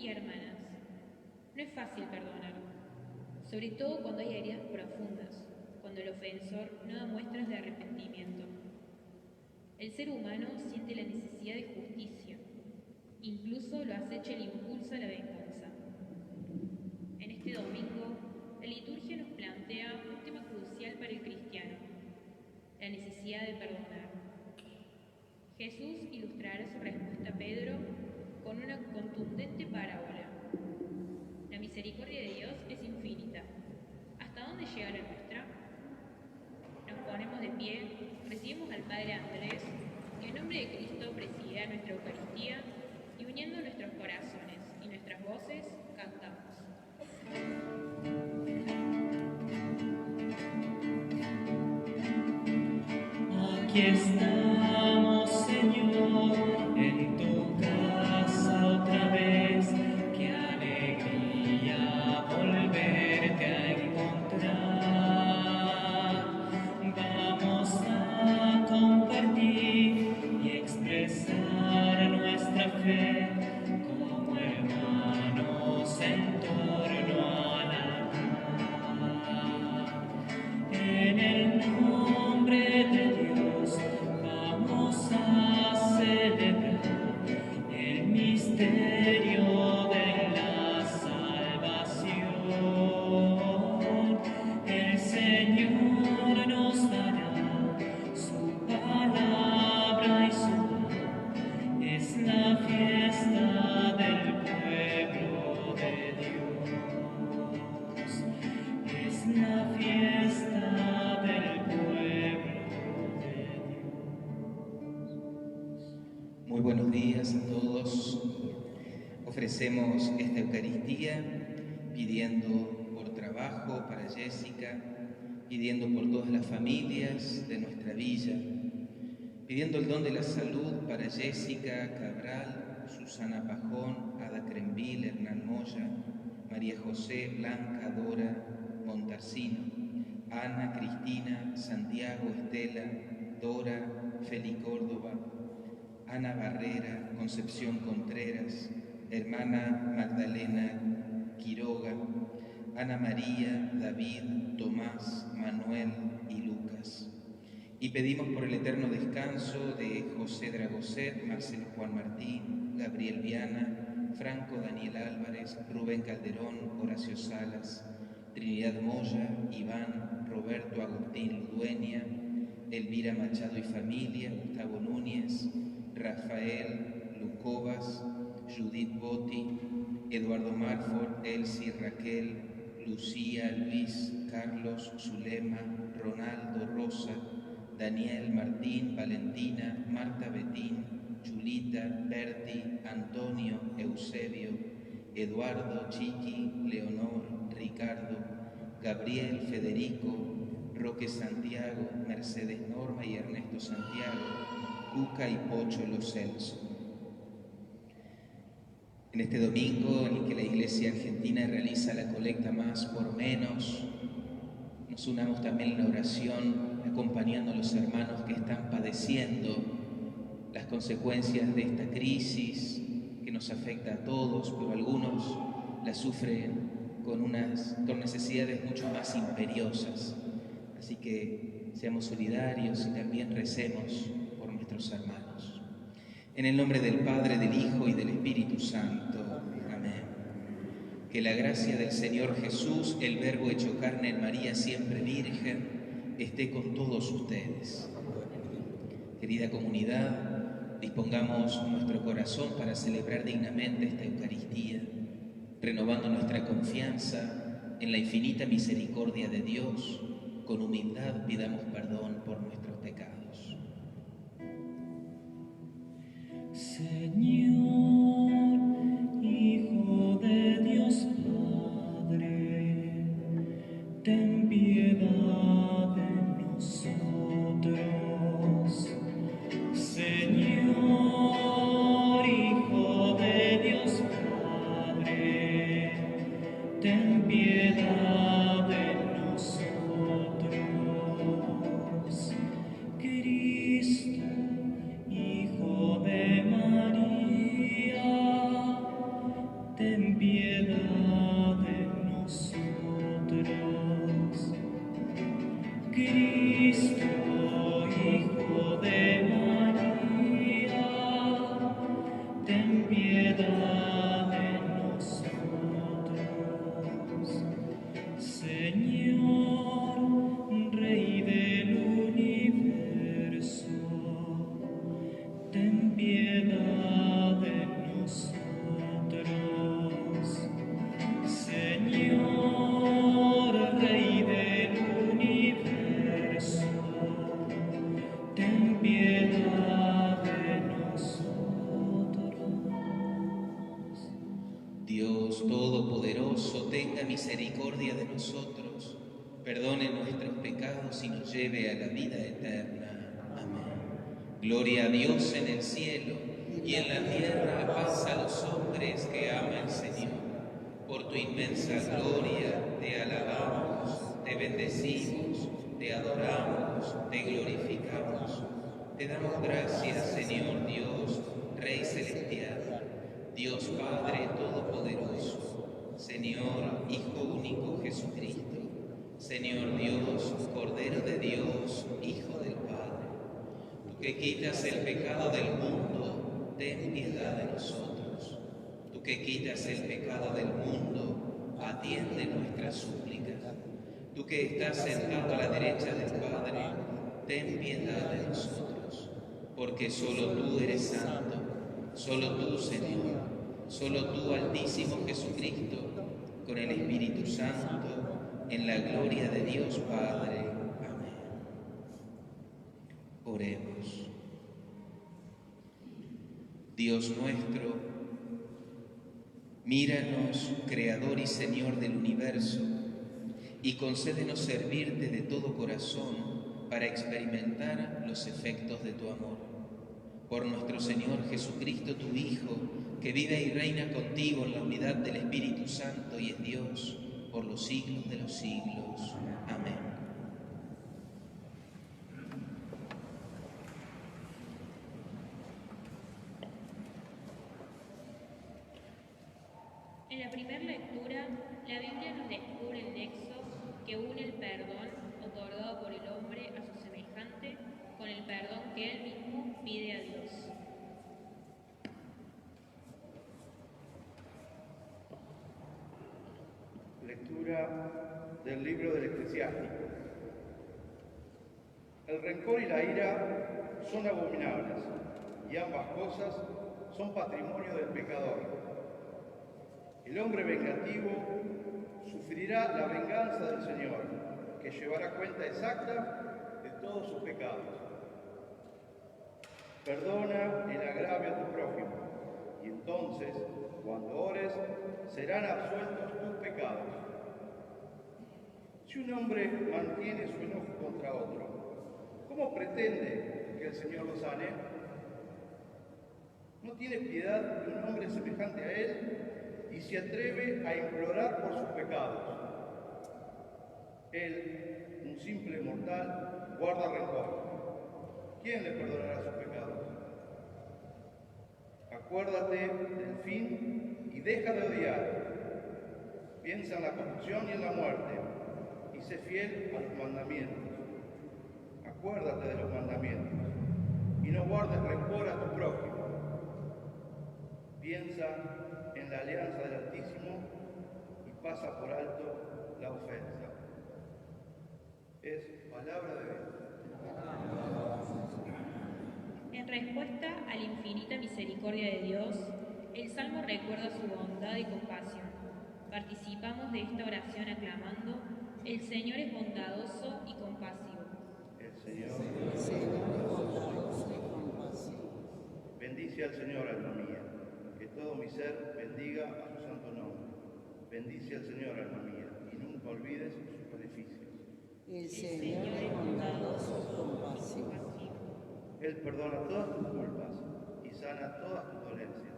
y hermanas, no es fácil perdonar, sobre todo cuando hay heridas profundas, cuando el ofensor no da muestras de arrepentimiento. El ser humano siente la necesidad de justicia, incluso lo acecha el impulso a la venganza. En este domingo, la liturgia nos plantea un tema crucial para el cristiano, la necesidad de perdonar. Jesús ilustrará su respuesta a Pedro con una contundente parábola. La misericordia de Dios es infinita. ¿Hasta dónde llega la nuestra? Nos ponemos de pie, recibimos al Padre Andrés, que en nombre de Cristo presidirá nuestra Eucaristía, y uniendo nuestros corazones y nuestras voces, cantamos. Aquí estamos, Señor, en tu casa otra vez. Qué alegría volverte a encontrar. Vamos a compartir y expresar nuestra fe como hermanos en torno a la paz. En el nombre de Dios vamos a celebrar el misterio de la salvación. El Señor nos dará su palabra y su don. Es la fiesta del pueblo de Dios. Es la fiesta del pueblo de Dios. Muy buenos días a todos. Ofrecemos esta Eucaristía pidiendo por trabajo para Jessica, pidiendo por todas las familias de nuestra villa, pidiendo el don de la salud para Jessica Cabral, Susana Pajón, Ada Crembil, Hernán Moya, María José, Blanca, Dora, Montarcino, Ana, Cristina, Santiago, Estela, Dora, Feli Córdoba, Ana Barrera, Concepción Contreras, hermana Magdalena Quiroga, Ana María, David, Tomás, Manuel y Lucas. Y pedimos por el eterno descanso de José Dragoset, Marcelo Juan Martín, Gabriel Viana, Franco Daniel Álvarez, Rubén Calderón, Horacio Salas, Trinidad Moya, Iván, Roberto Agustín Ludueña, Elvira Machado y familia, Gustavo Núñez, Rafael Lucovas, Judith Botti, Eduardo Marford, Elsie, Raquel, Lucía, Luis, Carlos, Zulema, Ronaldo, Rosa, Daniel, Martín, Valentina, Marta, Betín, Chulita, Berti, Antonio, Eusebio, Eduardo, Chiqui, Leonor, Ricardo, Gabriel, Federico, Roque Santiago, Mercedes Norma y Ernesto Santiago, Cuca y Pocho Los Celso. En este domingo en el que la Iglesia Argentina realiza la colecta Más por Menos, nos unamos también en la oración acompañando a los hermanos que están padeciendo las consecuencias de esta crisis que nos afecta a todos, pero algunos la sufren con necesidades mucho más imperiosas. Así que seamos solidarios y también recemos por nuestros hermanos. En el nombre del Padre, del Hijo y del Espíritu Santo. Amén. Que la gracia del Señor Jesús, el Verbo hecho carne en María siempre Virgen, esté con todos ustedes. Querida comunidad, dispongamos nuestro corazón para celebrar dignamente esta Eucaristía, renovando nuestra confianza en la infinita misericordia de Dios. Con humildad pidamos perdón por nuestros pecados. Señor, Hijo de Dios Padre, ten piedad de nosotros. Señor, Hijo de Dios Padre, ten piedad de nosotros. Cristo, Hijo de María, ten piedad de nosotros. Señor, Rey del universo, ten piedad de nosotros. Señor, Rey del universo, ten piedad de nosotros. Dios Todopoderoso, tenga misericordia de nosotros, perdone nuestros pecados y nos lleve a la vida eterna. Amén. Gloria a Dios en el cielo y en la tierra paz a los hombres que ama el Señor. Por tu inmensa gloria te alabamos, te bendecimos, te adoramos, te glorificamos. Te damos gracias, Señor Dios, Rey celestial, Dios Padre Todopoderoso, Señor Hijo único Jesucristo, Señor Dios, Cordero de Dios, Hijo del Padre. Tú que quitas el pecado del mundo, ten piedad de nosotros. Tú que quitas el pecado del mundo, atiende nuestras súplicas. Tú que estás sentado a la derecha del Padre, ten piedad de nosotros. Porque solo tú eres santo, solo tú, Señor, solo tú, Altísimo Jesucristo, con el Espíritu Santo, en la gloria de Dios Padre. Amén. Oremos. Dios nuestro, míranos, Creador y Señor del universo, y concédenos servirte de todo corazón para experimentar los efectos de tu amor. Por nuestro Señor Jesucristo, tu Hijo, que vive y reina contigo en la unidad del Espíritu Santo y es Dios por los siglos de los siglos. Amén. En la primera lectura, la Biblia nos descubre el nexo que une el perdón otorgado por el hombre a su semejante con el perdón que él mismo pide a Dios. Lectura del libro del Eclesiástico. El rencor y la ira son abominables, y ambas cosas son patrimonio del pecador. El hombre vengativo sufrirá la venganza del Señor, que llevará cuenta exacta de todos sus pecados. Perdona el agravio a tu prójimo, y entonces, cuando ores, serán absueltos tus pecados. Si un hombre mantiene su enojo contra otro, ¿cómo pretende que el Señor lo sane? ¿No tiene piedad de un hombre semejante a él y se atreve a implorar por sus pecados? Él, un simple mortal, guarda rencor. ¿Quién le perdonará sus pecados? Acuérdate del fin y deja de odiar. Piensa en la corrupción y en la muerte y sé fiel a los mandamientos. Acuérdate de los mandamientos y no guardes rencor a tu prójimo. Piensa en la alianza del Altísimo y pasa por alto la ofensa. Es palabra de Dios. En respuesta a la infinita misericordia de Dios, el Salmo recuerda su bondad y compasión. Participamos de esta oración aclamando: el Señor es bondadoso y compasivo. El Señor bendice al Señor, alma mía, que todo mi ser bendiga a su santo nombre. Bendice al Señor, alma mía, y nunca olvides sus beneficios. El Señor es bondadoso y compasivo. Él perdona todas tus culpas y sana todas tus dolencias.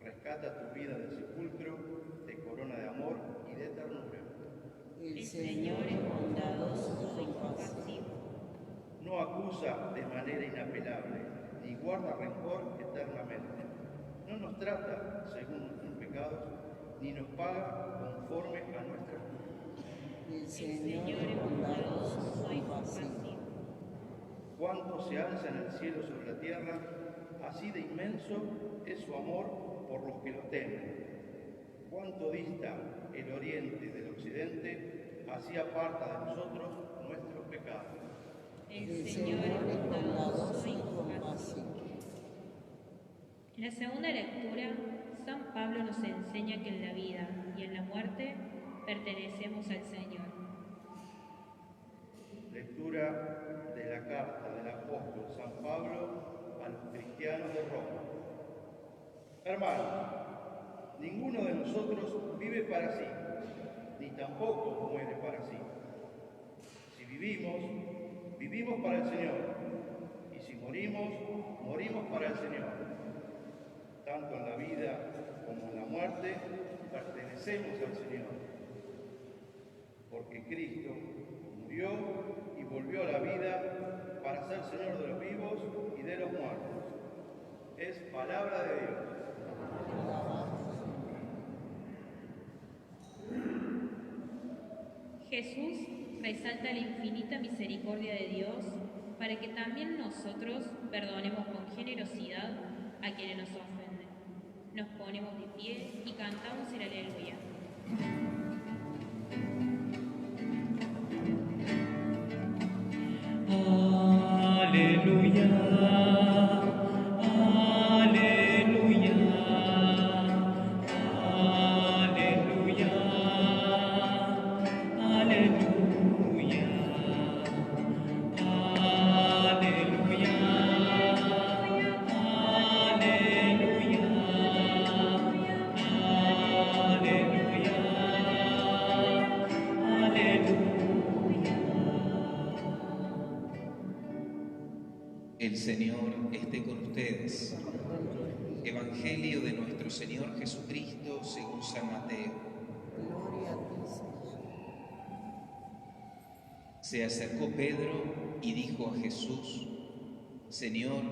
Rescata tu vida del sepulcro, te corona de amor y de ternura. El Señor es bondadoso y compasivo. No acusa de manera inapelable, ni guarda rencor eternamente. No nos trata según nuestros pecados, ni nos paga conforme a nuestras culpas. El Señor es bondadoso y compasivo. cuánto se alza en el cielo sobre la tierra, así de inmenso es su amor por los que lo temen. Cuánto dista el oriente del occidente, así aparta de nosotros nuestros pecados. El Señor es bondadoso y compasivo. compasivo. En la segunda lectura, San Pablo nos enseña que en la vida y en la muerte pertenecemos al Señor. Lectura de la carta del apóstol San Pablo a los cristianos de Roma. Hermanos, ninguno de nosotros vive para sí, ni tampoco muere para sí. Si vivimos, vivimos para el Señor, y si morimos, morimos para el Señor. Tanto en la vida como en la muerte pertenecemos al Señor, porque Cristo murió y volvió a la vida para ser Señor de los vivos y de los muertos. Es palabra de Dios. Jesús resalta la infinita misericordia de Dios para que también nosotros perdonemos con generosidad a quienes nos ofenden. Nos ponemos de pie y cantamos el aleluya. Aleluya, aleluya, aleluya, aleluya, aleluya, aleluya, El Señor esté con ustedes. Evangelio de nuestro Señor Jesucristo según San Mateo. Gloria a ti, Señor. Se acercó Pedro y dijo a Jesús: Señor,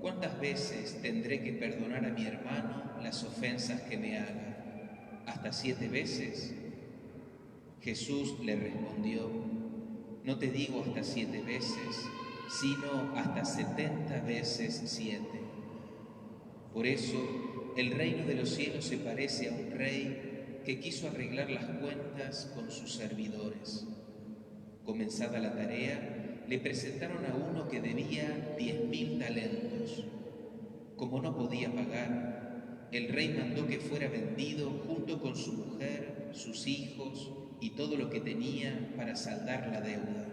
¿cuántas veces tendré que perdonar a mi hermano las ofensas que me haga? ¿Hasta 7 veces? Jesús le respondió: No te digo hasta 7 veces, sino hasta 70 veces 7. Por eso, el reino de los cielos se parece a un rey que quiso arreglar las cuentas con sus servidores. Comenzada la tarea, le presentaron a uno que debía 10.000 talentos. Como no podía pagar, el rey mandó que fuera vendido junto con su mujer, sus hijos y todo lo que tenía para saldar la deuda.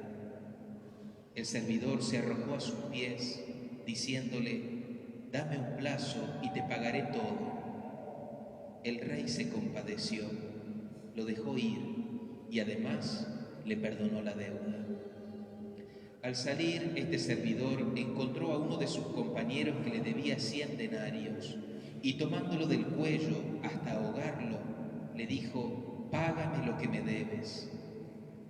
El servidor se arrojó a sus pies, diciéndole: Dame un plazo y te pagaré todo. El rey se compadeció, lo dejó ir y además le perdonó la deuda. Al salir, este servidor encontró a uno de sus compañeros que le debía 100 denarios y tomándolo del cuello hasta ahogarlo, le dijo: Págame lo que me debes.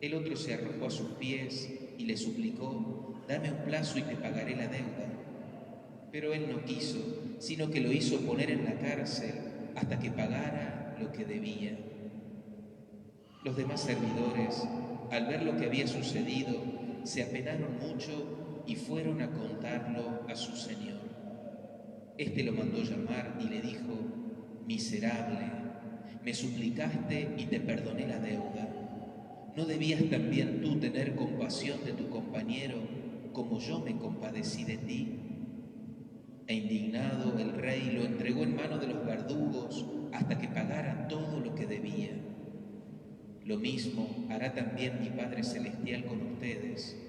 El otro se arrojó a sus pies y le suplicó: Dame un plazo y te pagaré la deuda. Pero él no quiso, sino que lo hizo poner en la cárcel hasta que pagara lo que debía. Los demás servidores, al ver lo que había sucedido, se apenaron mucho y fueron a contarlo a su señor. Este lo mandó llamar y le dijo: Miserable, me suplicaste y te perdoné la deuda. ¿No debías también tú tener compasión de tu compañero como yo me compadecí de ti? E indignado, el rey lo entregó en manos de los verdugos hasta que pagara todo lo que debía. Lo mismo hará también mi Padre Celestial con ustedes,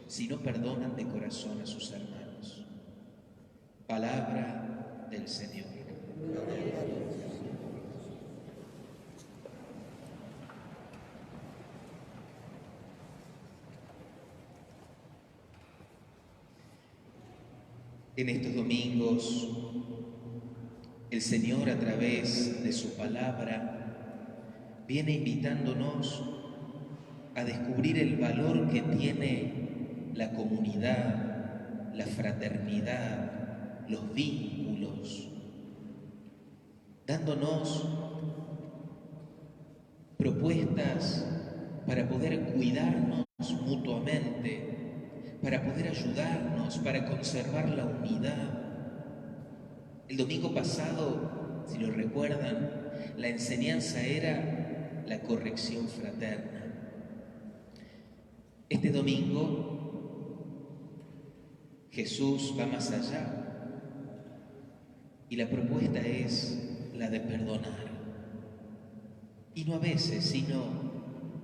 si no perdonan de corazón a sus hermanos. Palabra del Señor. En estos domingos, el Señor, a través de su palabra, viene invitándonos a descubrir el valor que tiene la comunidad, la fraternidad, los vínculos, dándonos propuestas para poder cuidarnos mutuamente, para poder ayudarnos, para conservar la unidad. El domingo pasado, si lo recuerdan, la enseñanza era la corrección fraterna. Este domingo Jesús va más allá y la propuesta es la de perdonar. Y no a veces, sino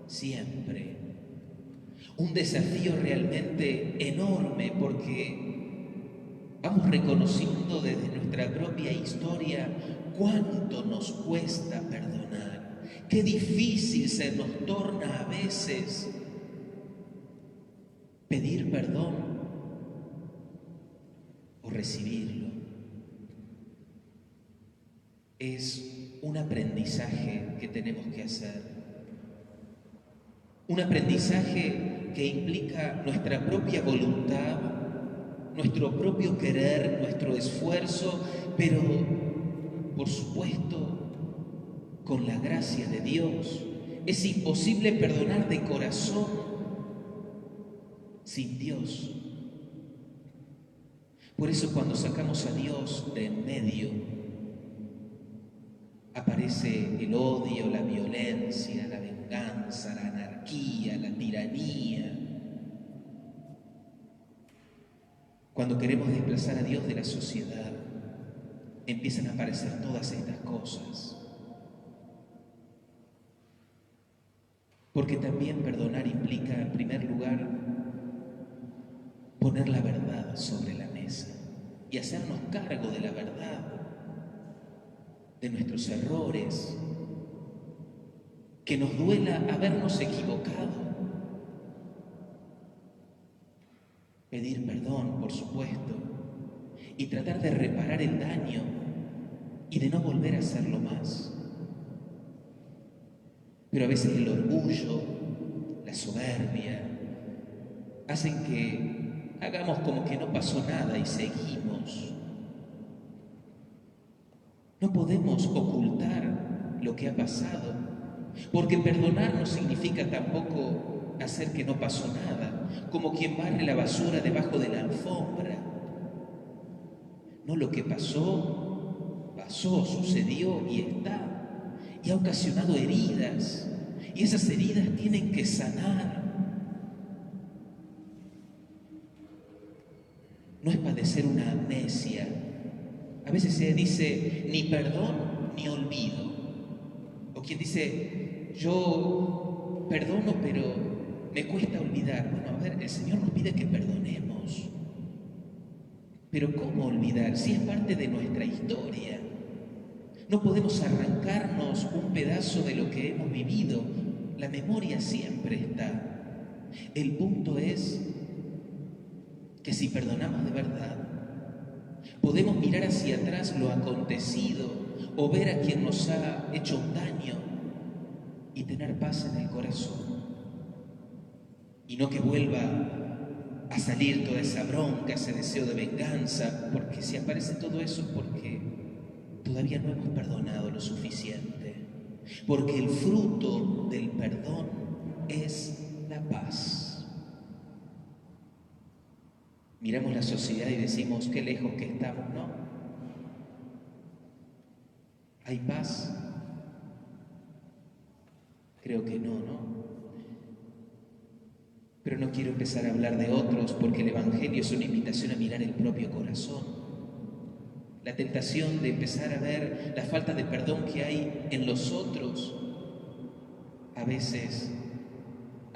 siempre. Un desafío realmente enorme porque vamos reconociendo desde nuestra propia historia cuánto nos cuesta perdonar, qué difícil se nos torna a veces pedir perdón o recibirlo. Es un aprendizaje que tenemos que hacer. Un aprendizaje que implica nuestra propia voluntad, nuestro propio querer, nuestro esfuerzo, pero por supuesto con la gracia de Dios. Es imposible perdonar de corazón sin Dios. Por eso cuando sacamos a Dios de en medio, aparece el odio, la violencia, la venganza, la anarquía, la tiranía. Cuando queremos desplazar a Dios de la sociedad, empiezan a aparecer todas estas cosas. Porque también perdonar implica, en primer lugar, poner la verdad sobre la mesa y hacernos cargo de la verdad, de nuestros errores, que nos duela habernos equivocado. Pedir perdón, por supuesto, y tratar de reparar el daño y de no volver a hacerlo más. Pero a veces el orgullo, la soberbia, hacen que hagamos como que no pasó nada y seguimos. No podemos ocultar lo que ha pasado, porque perdonar no significa tampoco hacer que no pasó nada, como quien barre la basura debajo de la alfombra. No, lo que pasó, pasó, sucedió y está, y ha ocasionado heridas, y esas heridas tienen que sanar. No es padecer una amnesia. A veces se dice ni perdón ni olvido. O quien dice yo perdono pero me cuesta olvidar. Bueno, a ver, el Señor nos pide que perdonemos. Pero ¿cómo olvidar si es parte de nuestra historia? No podemos arrancarnos un pedazo de lo que hemos vivido. La memoria siempre está. El punto es que si perdonamos de verdad, podemos mirar hacia atrás lo acontecido o ver a quien nos ha hecho un daño y tener paz en el corazón. Y no que vuelva a salir toda esa bronca, ese deseo de venganza, porque si aparece todo eso es porque todavía no hemos perdonado lo suficiente. Porque el fruto del perdón es la paz. Miramos la sociedad y decimos qué lejos que estamos, ¿no? ¿Hay paz? Creo que no, ¿no? Pero no quiero empezar a hablar de otros porque el Evangelio es una invitación a mirar el propio corazón. La tentación de empezar a ver la falta de perdón que hay en los otros a veces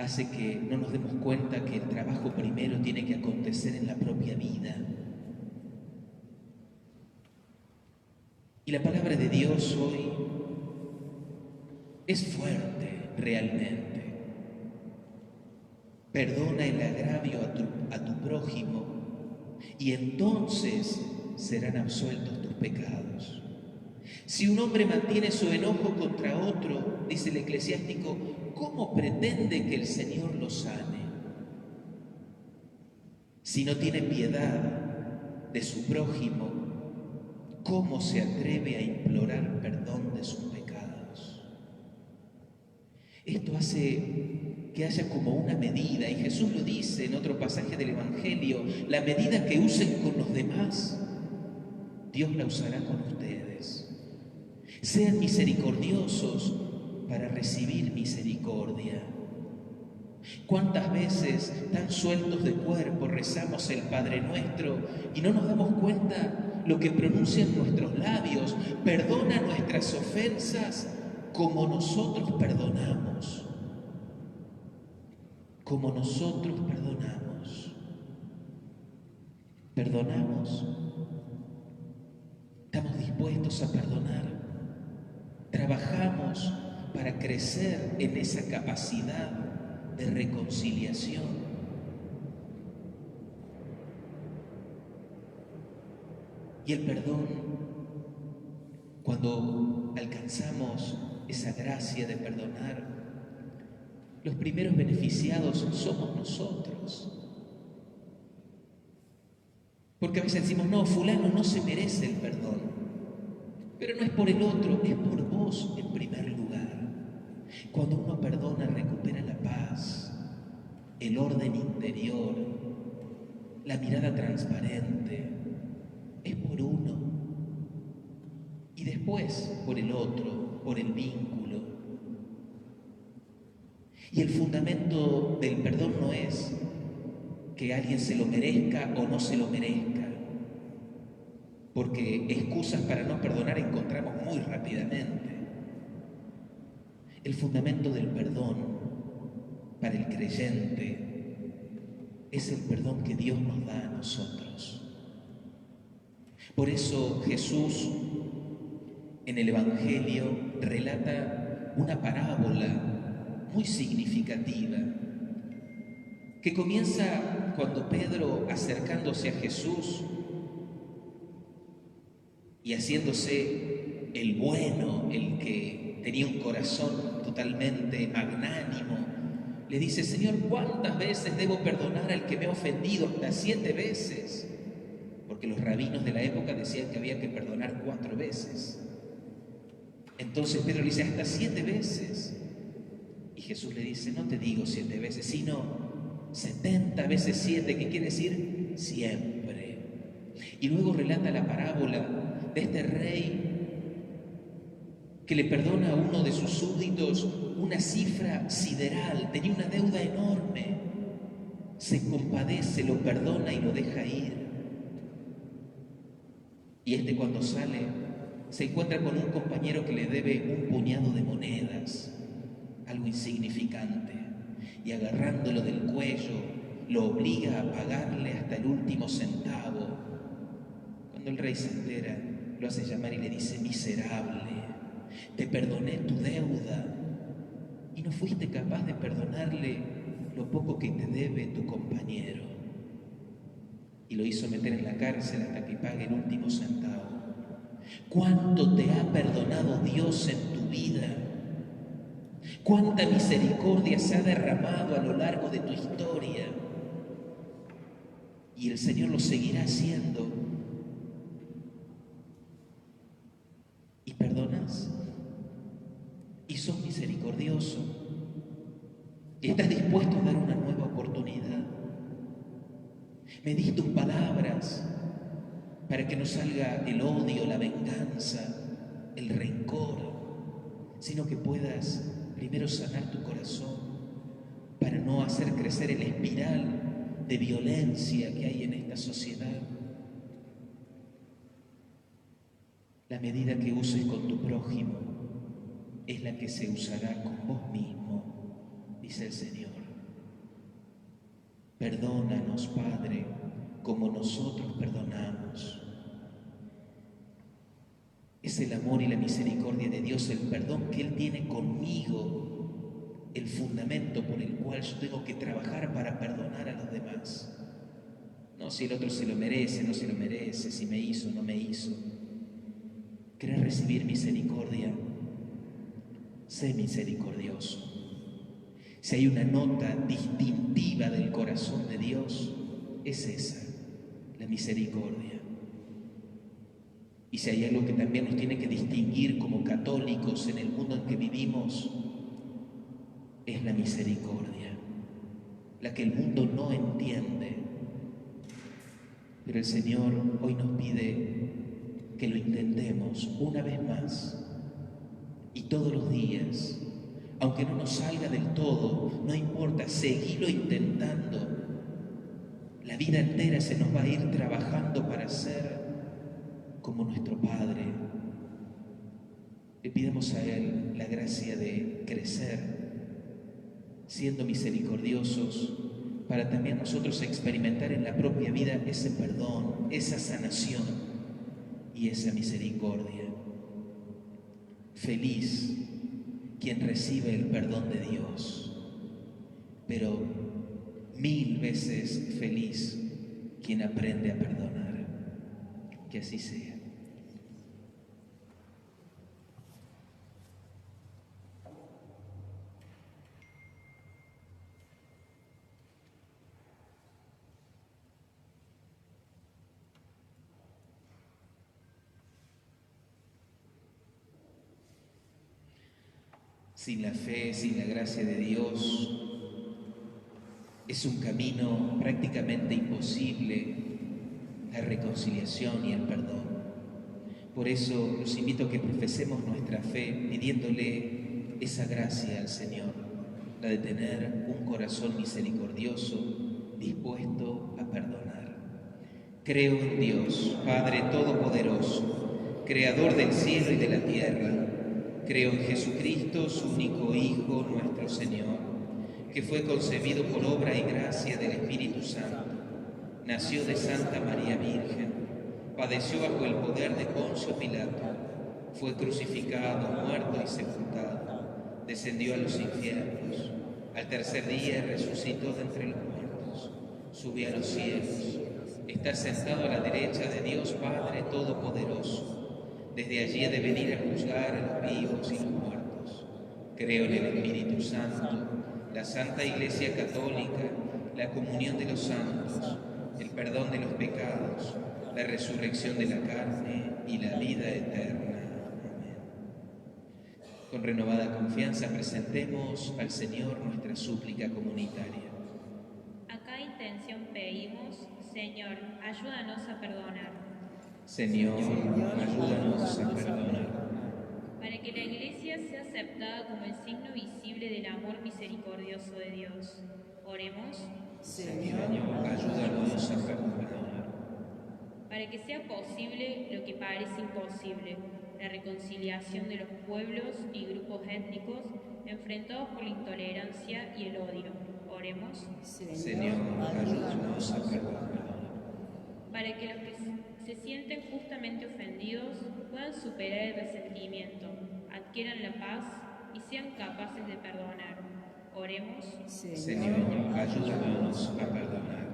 hace que no nos demos cuenta que el trabajo primero tiene que acontecer en la propia vida. Y la palabra de Dios hoy es fuerte realmente. Perdona el agravio a tu prójimo y entonces serán absueltos tus pecados. Si un hombre mantiene su enojo contra otro, dice el eclesiástico, ¿cómo pretende que el Señor lo sane? Si no tiene piedad de su prójimo, ¿cómo se atreve a implorar perdón de sus pecados? Esto hace que haya como una medida, y Jesús lo dice en otro pasaje del Evangelio: la medida que usen con los demás, Dios la usará con ustedes. Sean misericordiosos para recibir misericordia. ¿Cuántas veces, tan sueltos de cuerpo, rezamos el Padre Nuestro y no nos damos cuenta lo que pronuncian nuestros labios? Perdona nuestras ofensas como nosotros perdonamos. Como nosotros perdonamos. ¿Perdonamos? ¿Estamos dispuestos a perdonar? ¿Trabajamos para crecer en esa capacidad de reconciliación? Y el perdón, cuando alcanzamos esa gracia de perdonar, los primeros beneficiados somos nosotros. Porque a veces decimos: no, fulano no se merece el perdón. Pero no es por el otro, es por vos en primer lugar. Cuando uno perdona, recupera la paz, el orden interior, la mirada transparente. Es por uno. Y después por el otro, por el vínculo. Y el fundamento del perdón no es que alguien se lo merezca o no se lo merezca. Porque excusas para no perdonar encontramos muy rápidamente. El fundamento del perdón para el creyente es el perdón que Dios nos da a nosotros. Por eso Jesús en el Evangelio relata una parábola muy significativa que comienza cuando Pedro, acercándose a Jesús y haciéndose el bueno, el que tenía un corazón totalmente magnánimo, le dice: Señor, ¿cuántas veces debo perdonar al que me ha ofendido? ¿Hasta 7 veces? Porque los rabinos de la época decían que había que perdonar 4 veces. Entonces Pedro le dice: hasta 7 veces. Y Jesús le dice: no te digo 7 veces, sino 70 veces 7, que quiere decir siempre. Y luego relata la parábola de este rey que le perdona a uno de sus súbditos una cifra sideral, tenía una deuda enorme, se compadece, lo perdona y lo deja ir. Y este, cuando sale, se encuentra con un compañero que le debe un puñado de monedas, algo insignificante, y agarrándolo del cuello lo obliga a pagarle hasta el último centavo. Cuando el rey se entera, lo hace llamar y le dice: miserable, te perdoné tu deuda y no fuiste capaz de perdonarle lo poco que te debe tu compañero. Y lo hizo meter en la cárcel hasta que pague el último centavo. ¿Cuánto te ha perdonado Dios en tu vida? ¿Cuánta misericordia se ha derramado a lo largo de tu historia? Y el Señor lo seguirá haciendo. ¿Y perdonas? ¿Y sos misericordioso? ¿Y estás dispuesto a dar una nueva oportunidad? Medís tus palabras para que no salga el odio, la venganza, el rencor, sino que puedas primero sanar tu corazón para no hacer crecer el espiral de violencia que hay en esta sociedad. La medida que uses con tu prójimo es la que se usará con vos mismo, dice el Señor. Perdónanos, Padre, como nosotros perdonamos. Es el amor y la misericordia de Dios, el perdón que Él tiene conmigo, el fundamento por el cual yo tengo que trabajar para perdonar a los demás. No si el otro se lo merece, no se lo merece, si me hizo, no me hizo. ¿Querés recibir misericordia? Sé misericordioso. Si hay una nota distintiva del corazón de Dios, es esa, la misericordia. Y si hay algo que también nos tiene que distinguir como católicos en el mundo en que vivimos, es la misericordia, la que el mundo no entiende. Pero el Señor hoy nos pide que lo intentemos una vez más y todos los días, aunque no nos salga del todo, no importa, seguilo intentando. La vida entera se nos va a ir trabajando para ser como nuestro Padre. Le pidamos a Él la gracia de crecer, siendo misericordiosos, para también nosotros experimentar en la propia vida ese perdón, esa sanación y esa misericordia. Feliz quien recibe el perdón de Dios, pero 1000 veces feliz quien aprende a perdonar. Que así sea. Sin la fe, sin la gracia de Dios, es un camino prácticamente imposible la reconciliación y el perdón. Por eso los invito a que profesemos nuestra fe pidiéndole esa gracia al Señor, la de tener un corazón misericordioso, dispuesto a perdonar. Creo en Dios, Padre Todopoderoso, Creador del cielo y de la tierra. Creo en Jesucristo, su único Hijo, nuestro Señor, que fue concebido por obra y gracia del Espíritu Santo. Nació de Santa María Virgen, padeció bajo el poder de Poncio Pilato, fue crucificado, muerto y sepultado, descendió a los infiernos, al tercer día resucitó de entre los muertos, subió a los cielos, está sentado a la derecha de Dios Padre Todopoderoso. Desde allí ha de venir a juzgar a los vivos y los muertos. Creo en el Espíritu Santo, la Santa Iglesia Católica, la comunión de los santos, el perdón de los pecados, la resurrección de la carne y la vida eterna. Amén. Con renovada confianza presentemos al Señor nuestra súplica comunitaria. A cada intención pedimos, Señor, ayúdanos a perdonar. Señor, ayúdanos a perdonar. Para que la Iglesia sea aceptada como el signo visible del amor misericordioso de Dios. Oremos. Señor, ayúdanos a perdonar. Para que sea posible lo que parece imposible, la reconciliación de los pueblos y grupos étnicos enfrentados por la intolerancia y el odio. Oremos. Señor, ayúdanos a perdonar. Para que los que se sienten justamente ofendidos puedan superar el resentimiento, adquieran la paz y sean capaces de perdonar. Oremos. Señor, ayúdanos a perdonar.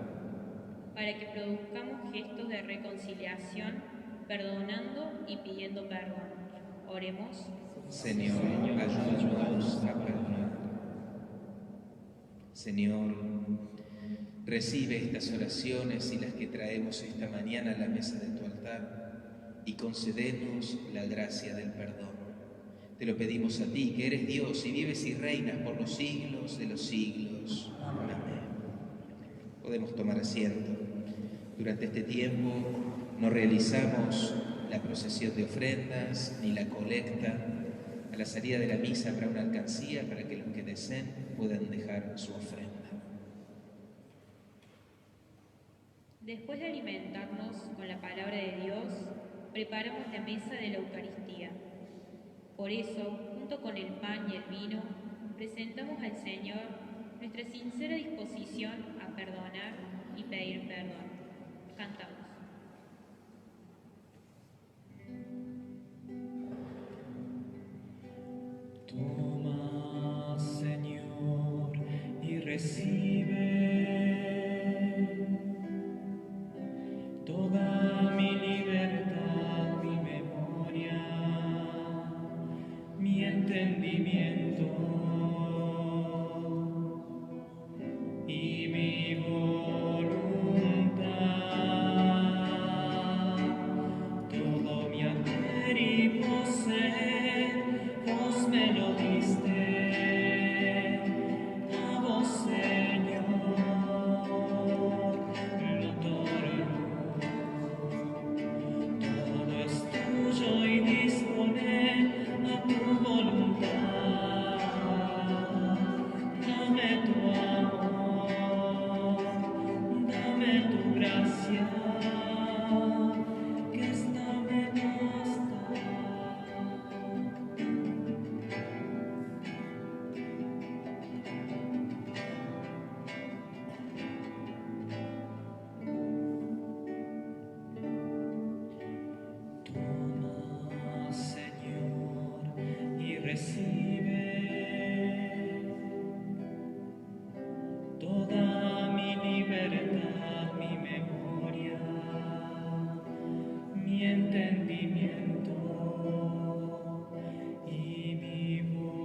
Para que produzcamos gestos de reconciliación, perdonando y pidiendo perdón. Oremos. Señor, ayúdanos a perdonar. Señor, recibe estas oraciones y las que traemos esta mañana a la mesa de tu altar y concédenos la gracia del perdón. Te lo pedimos a ti, que eres Dios y vives y reinas por los siglos de los siglos. Amén. Podemos tomar asiento. Durante este tiempo no realizamos la procesión de ofrendas ni la colecta. A la salida de la misa habrá una alcancía para que los que deseen puedan dejar su ofrenda. Después de alimentarnos con la palabra de Dios, preparamos la mesa de la Eucaristía. Por eso, junto con el pan y el vino, presentamos al Señor nuestra sincera disposición a perdonar y pedir perdón. Cantamos. Toma, Señor, y recibe toda mi libertad, mi memoria, mi entendimiento y mi voluntad. Todo mi hacer y poseer, vos me lo diste. entendimiento y mi voluntad.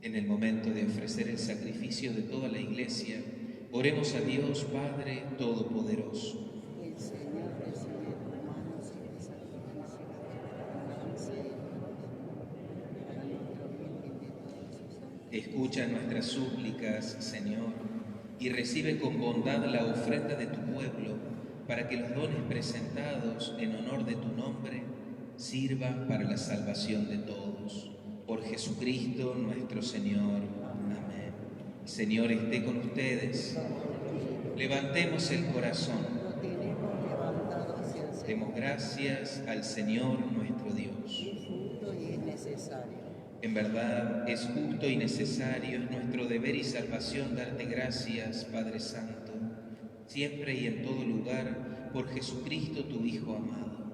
En el momento de ofrecer el sacrificio de toda la Iglesia, oremos a Dios Padre Todopoderoso. El Señor recibe de tus manos este sacrificio para nuestro bien y el de todos sus santos. Escucha nuestras súplicas, Señor, y recibe con bondad la ofrenda de tu pueblo, para que los dones presentados en honor de tu nombre sirvan para la salvación de todos. Por Jesucristo nuestro Señor. Amén. El Señor esté con ustedes. Levantemos el corazón. Lo tenemos levantado hacia el Señor. Demos gracias al Señor nuestro Dios. Es justo y es necesario. En verdad es justo y necesario, es nuestro deber y salvación darte gracias, Padre Santo, siempre y en todo lugar, por Jesucristo tu Hijo amado.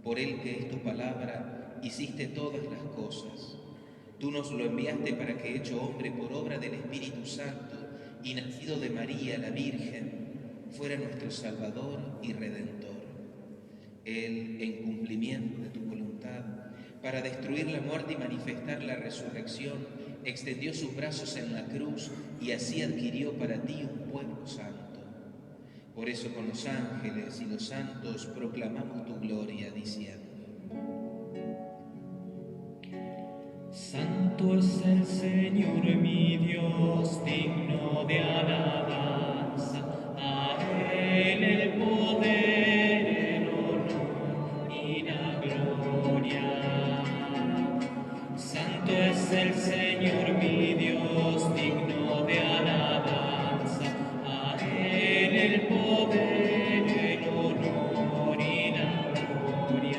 Por Él, que es tu palabra, hiciste todas las cosas. Tú nos lo enviaste para que, hecho hombre por obra del Espíritu Santo y nacido de María la Virgen, fuera nuestro Salvador y Redentor. Él, en cumplimiento de tu voluntad, para destruir la muerte y manifestar la resurrección, extendió sus brazos en la cruz y así adquirió para ti un pueblo santo. Por eso con los ángeles y los santos proclamamos tu gloria, diciendo: Santo es el Señor mi Dios, digno de alabanza. A Él el poder, el honor y la gloria. Santo es el Señor mi Dios, digno de alabanza. A Él el poder, el honor y la gloria.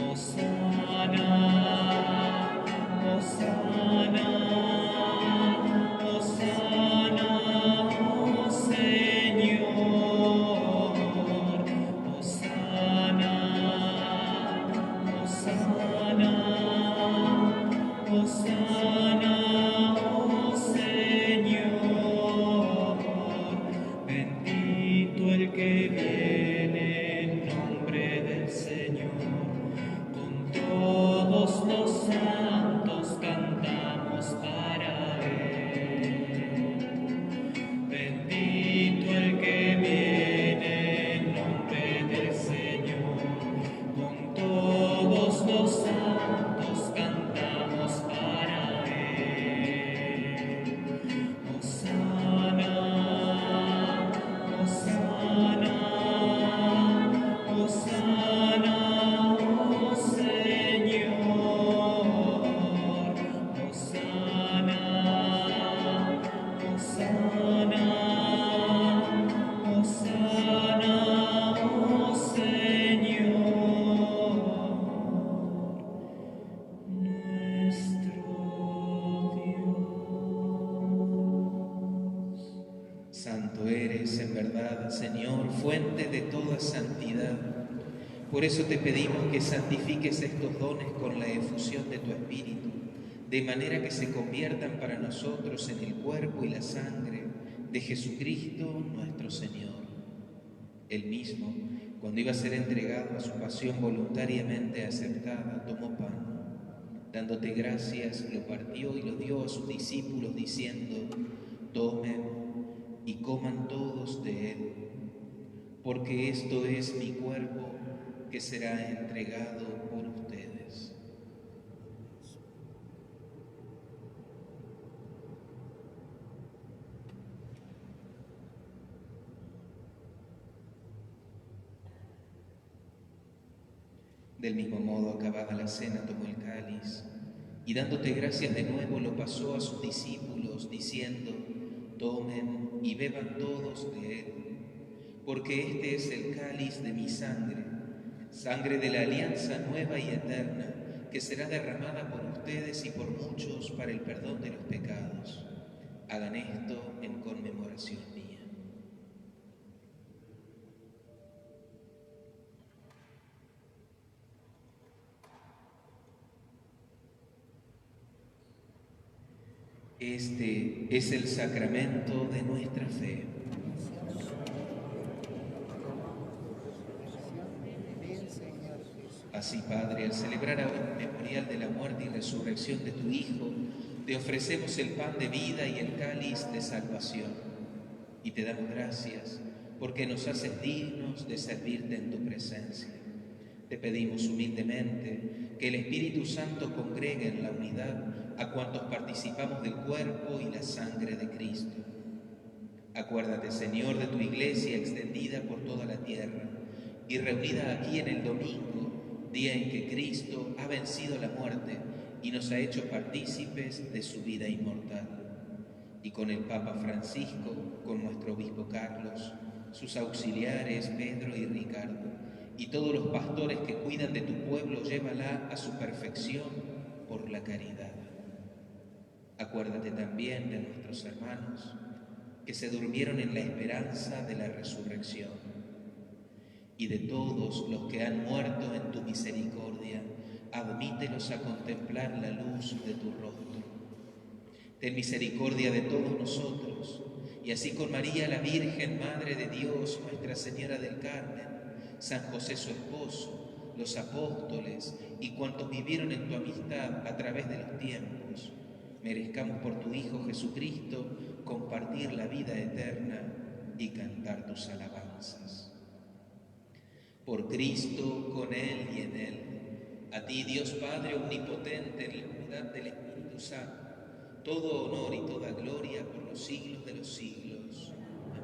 Hosana, Hosana, Hosana, oh Señor. Hosana, Hosana, Hosana, oh Señor. Bendito el que viene en nombre del Señor. Con todos los santos cantamos para Él. Bendito el que viene en nombre del Señor. Con todos los santos cantamos para Él. Hosana, Hosana, Hosana, oh Señor. Hosana, Hosana, Hosana, oh Señor nuestro Dios. Santo eres en verdad, Señor, fuente de toda santidad. Por eso te pedimos que santifiques estos dones con la efusión de tu Espíritu, de manera que se conviertan para nosotros en el cuerpo y la sangre de Jesucristo nuestro Señor. Él mismo, cuando iba a ser entregado a su pasión voluntariamente aceptada, tomó pan. Dándote gracias, lo partió y lo dio a sus discípulos, diciendo: tomen y coman todos de él, porque esto es mi cuerpo que será entregado por ustedes. Del mismo modo, acabada la cena, tomó el cáliz y dándote gracias de nuevo lo pasó a sus discípulos, diciendo: tomen y beban todos de él, porque este es el cáliz de mi sangre, sangre de la alianza nueva y eterna, que será derramada por ustedes y por muchos para el perdón de los pecados. Hagan esto en conmemoración mía. Este es el sacramento de nuestra fe. Así, Padre, al celebrar hoy el memorial de la muerte y resurrección de tu Hijo, te ofrecemos el pan de vida y el cáliz de salvación. Y te damos gracias porque nos haces dignos de servirte en tu presencia. Te pedimos humildemente que el Espíritu Santo congregue en la unidad a cuantos participamos del cuerpo y la sangre de Cristo. Acuérdate, Señor, de tu Iglesia extendida por toda la tierra y reunida aquí en el domingo, día en que Cristo ha vencido la muerte y nos ha hecho partícipes de su vida inmortal. Y con el Papa Francisco, con nuestro obispo Carlos, sus auxiliares Pedro y Ricardo, y todos los pastores que cuidan de tu pueblo, llévala a su perfección por la caridad. Acuérdate también de nuestros hermanos que se durmieron en la esperanza de la resurrección, y de todos los que han muerto en tu misericordia, admítelos a contemplar la luz de tu rostro. Ten misericordia de todos nosotros, y así con María la Virgen, Madre de Dios, Nuestra Señora del Carmen, San José su esposo, los apóstoles y cuantos vivieron en tu amistad a través de los tiempos, merezcamos por tu Hijo Jesucristo compartir la vida eterna y cantar tus alabanzas. Por Cristo, con Él y en Él, a ti, Dios Padre omnipotente, en la unidad del Espíritu Santo, todo honor y toda gloria por los siglos de los siglos. Amén.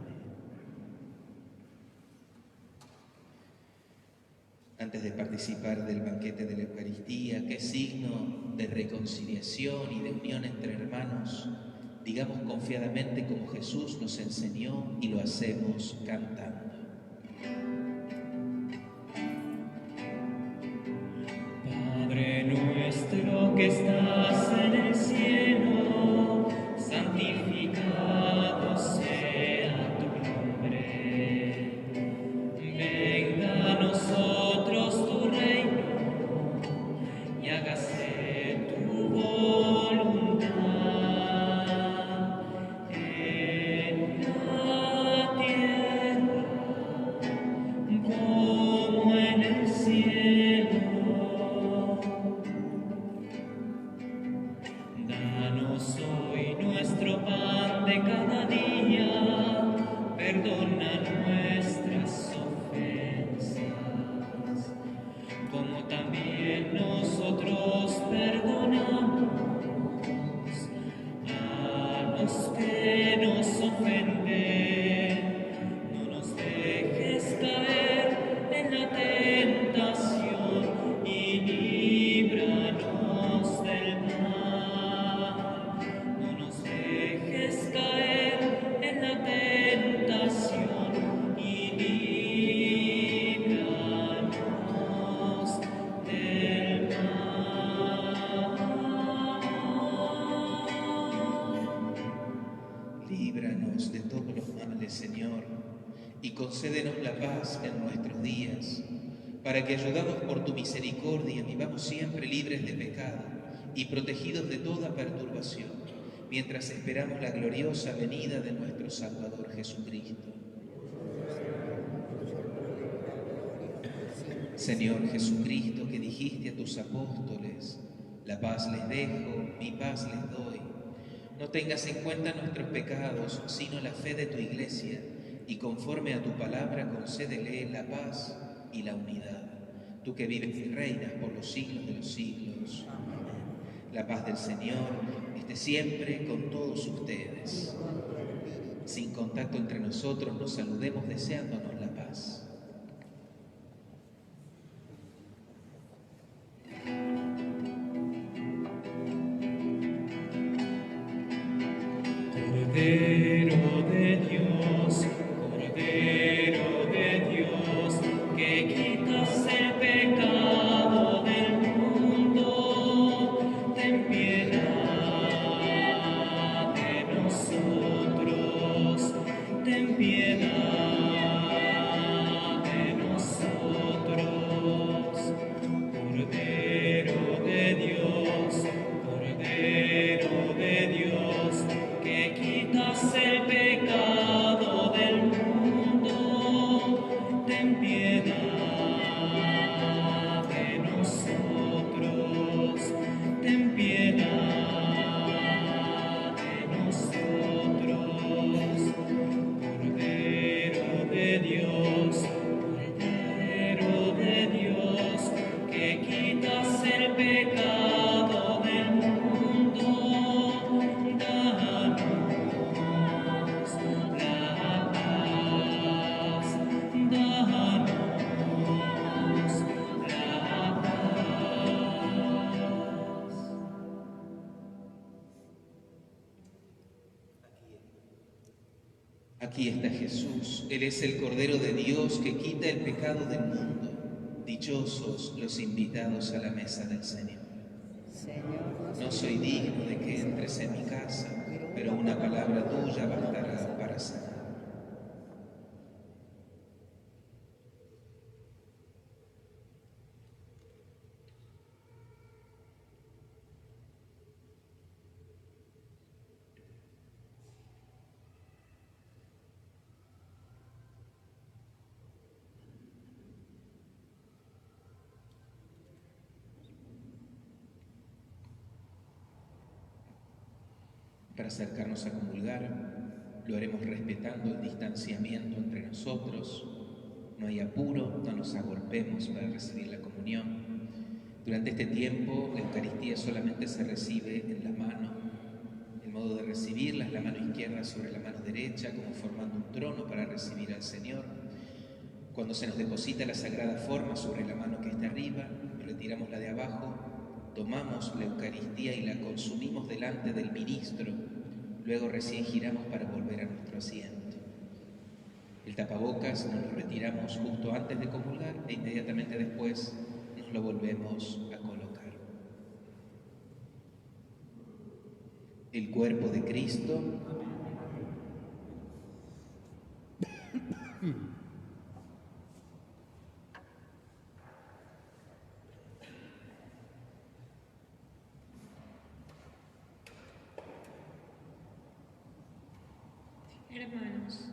Antes de participar del banquete de la Eucaristía, que es signo de reconciliación y de unión entre hermanos, digamos confiadamente como Jesús nos enseñó y lo hacemos cantando. Padre nuestro que estás en el cielo, santificado sea tu nombre. Venga a nosotros tu reino y hágase tu voluntad en la tierra como en el cielo. Danos hoy nuestro pan de cada día, perdona nuestras ofensas, como también nosotros perdonamos a los que nos ofenden. No nos dejes caer en la tentación y líbranos del mal. No nos dejes caer en la tentación y líbranos del mal. Líbranos de todos los males, Señor, y concédenos la paz en nuestros días, para que, ayudados por tu misericordia, vivamos siempre libres de pecado y protegidos de toda perturbación, mientras esperamos la gloriosa venida de nuestro Salvador Jesucristo. Señor Jesucristo, que dijiste a tus apóstoles, la paz les dejo, mi paz les doy. No tengas en cuenta nuestros pecados, sino la fe de tu Iglesia, y conforme a tu palabra concédele la paz y la unidad. Tú que vives y reinas por los siglos de los siglos. La paz del Señor esté siempre con todos ustedes. Sin contacto entre nosotros, nos saludemos deseándonos la paz. Cordero de Dios, que quitas el pecado del mundo, ten piedad de nosotros, ten piedad de nosotros. Cordero de Dios, Aquí está Jesús, Él es el Cordero de Dios que quita el pecado del mundo. Dichosos los invitados a la mesa del Señor. Señor, No soy digno de que entres en mi casa, pero una palabra tuya bastará para sanar. Para acercarnos a comulgar, lo haremos respetando el distanciamiento entre nosotros. No hay apuro, no nos agolpemos para recibir la comunión. Durante este tiempo, la Eucaristía solamente se recibe en la mano. El modo de recibirla es la mano izquierda sobre la mano derecha, como formando un trono para recibir al Señor. Cuando se nos deposita la sagrada forma sobre la mano que está arriba, retiramos la de abajo, tomamos la Eucaristía y la consumimos delante del ministro. Luego recién giramos para volver a nuestro asiento. El tapabocas nos lo retiramos justo antes de comulgar e inmediatamente después nos lo volvemos a colocar. El cuerpo de Cristo Hermanos,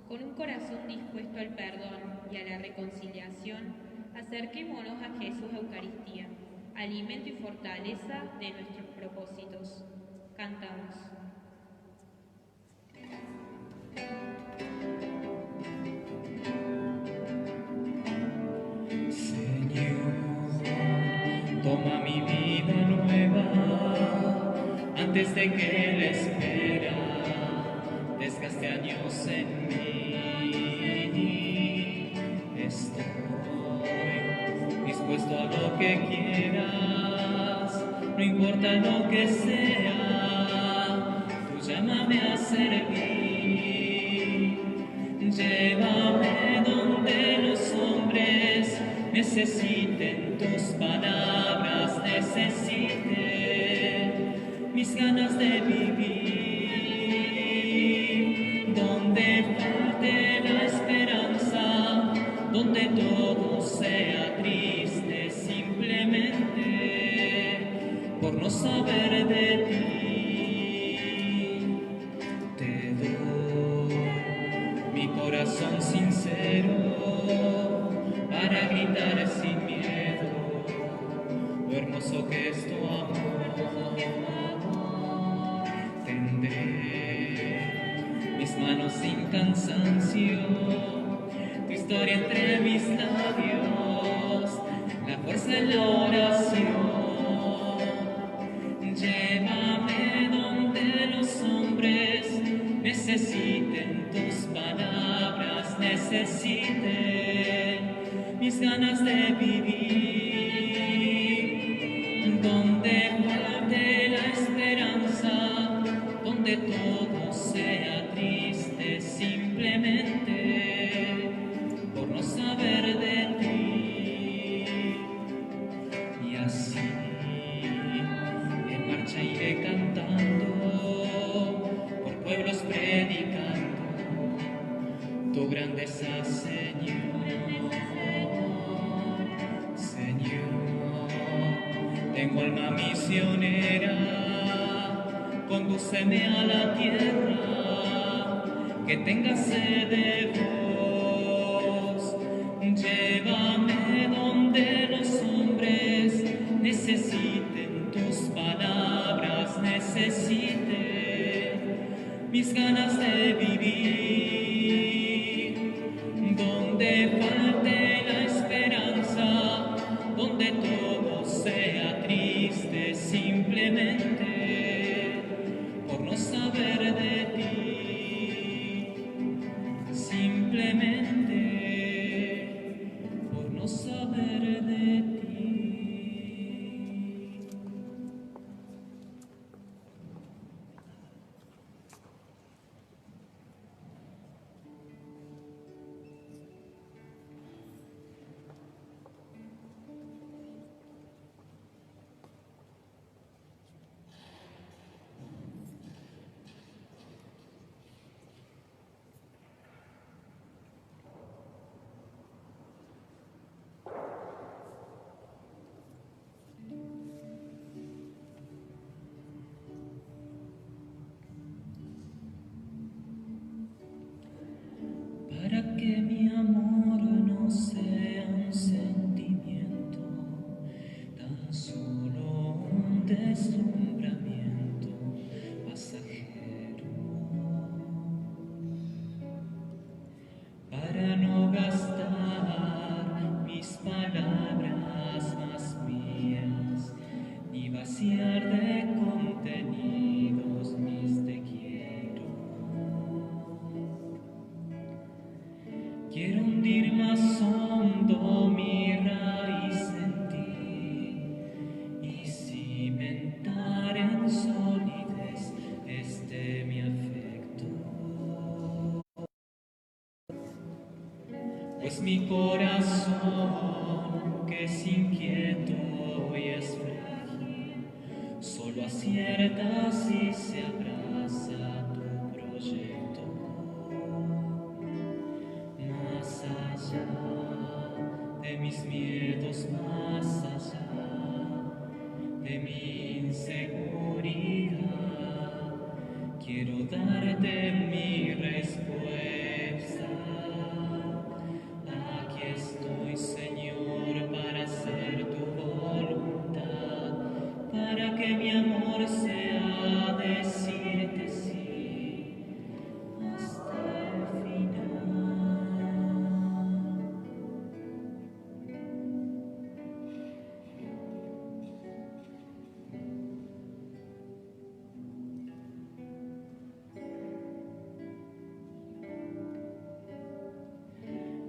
con un corazón dispuesto al perdón y a la reconciliación, acerquémonos a Jesús Eucaristía, alimento y fortaleza de nuestros propósitos. Cantamos. Señor, toma mi vida nueva antes de que la espera desgaste años en mí. Estoy dispuesto a lo que quieras, no importa lo que sea, tú llámame a servir. Llévame donde los hombres necesiten tus palabras, necesiten mis ganas de vivir, donde falte la esperanza, donde todo sea triste simplemente por no saber de ti. Te doy mi corazón sincero para gritar sin miedo lo hermoso que es tu amor. Tendré mis manos sin cansancio, tu historia entre mis labios, la fuerza en la oración. Llévame donde los hombres necesiten tus palabras, necesiten mis ganas de vivir, donde falte la esperanza, donde todo sea triste simplemente por no saber de ti. Y así en marcha iré cantando, por pueblos predicando tu grandeza, Señor. Señor, tengo alma misionera, condúceme a la tierra que tenga sed de vos. Llévame donde los hombres necesiten tus palabras, necesiten mis ganas de vivir, donde falte la esperanza, donde todo sea triste simplemente por no saber de ti, simplemente por no saber de ti. pues mi corazón, que es inquieto y es frágil, solo acierta si se abraza tu proyecto. Más allá de mis miedos, más allá de mi inseguridad, quiero darte mi respuesta. Aquí estoy, Señor, para hacer tu voluntad, para que mi amor sea decirte sí hasta el final.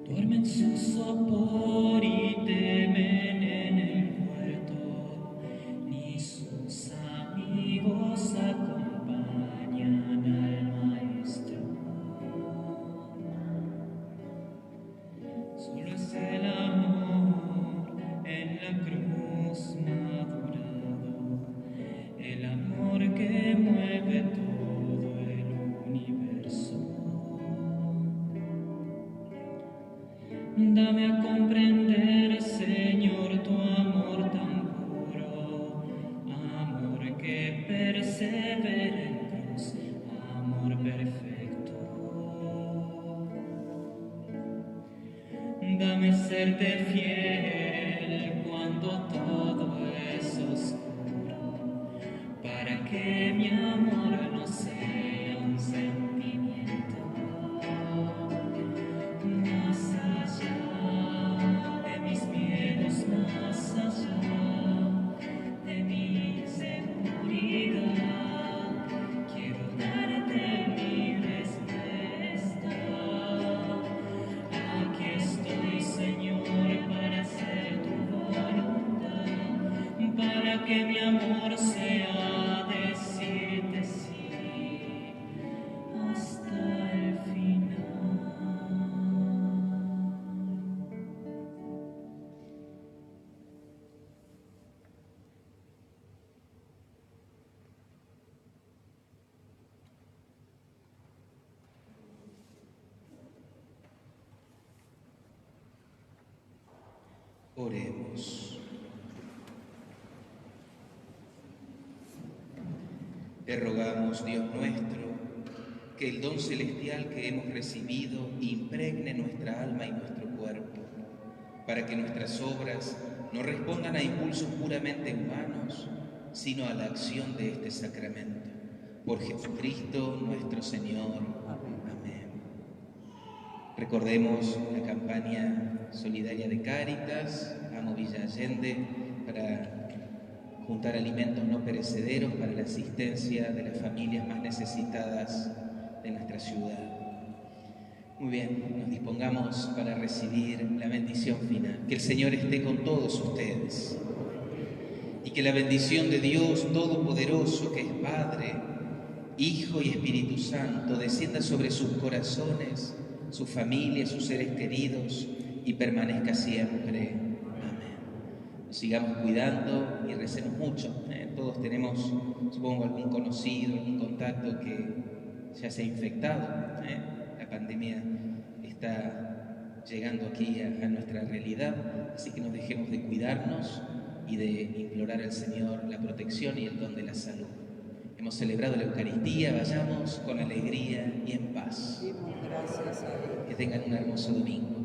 Duermen su sopor y temen en el puerto, ni sus amigos acompañan al maestro. Solo es el amor en la cruz madurado, el amor que mueve todo el universo. Dame a comprender, Señor, tu amor tan puro, amor que persevera en cruz, amor perfecto. Dame serte fiel cuando todo es oscuro, para que mi amor no sea un sentimiento. Más allá de mis miedos, más allá de mi inseguridad, quiero darte mi respuesta. Aquí estoy, Señor, para hacer tu voluntad, para que mi amor sea decirte sí hasta el final. Oremos. Te rogamos, Dios nuestro, que el don celestial que hemos recibido impregne nuestra alma y nuestro cuerpo, para que nuestras obras no respondan a impulsos puramente humanos, sino a la acción de este sacramento. Por Jesucristo nuestro Señor. Amén. Recordemos la campaña solidaria de Cáritas, Amo Villa Allende, para juntar alimentos no perecederos para la asistencia de las familias más necesitadas de nuestra ciudad. Muy bien, nos dispongamos para recibir la bendición final. Que el Señor esté con todos ustedes y que la bendición de Dios Todopoderoso, que es Padre, Hijo y Espíritu Santo, descienda sobre sus corazones, sus familias, sus seres queridos y permanezca siempre. Amén. Nos sigamos cuidando y recemos mucho. Todos tenemos, supongo, algún conocido, algún contacto que ya se ha infectado. La pandemia está llegando aquí a nuestra realidad, así que nos dejemos de cuidarnos y de implorar al Señor la protección y el don de la salud. Hemos celebrado la Eucaristía, vayamos con alegría y en paz. Dimos gracias a Dios. Que tengan un hermoso domingo.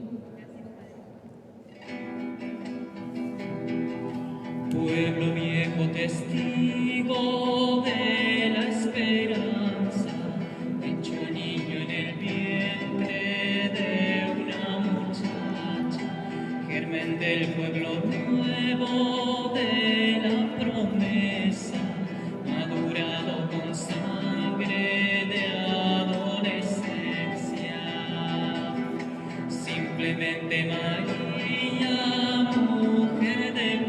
Pueblo viejo, testigo de la esperanza, hecho niño en el vientre de una muchacha, germen del pueblo nuevo de la promesa, madurado con sangre de adolescencia. Simplemente María, mujer de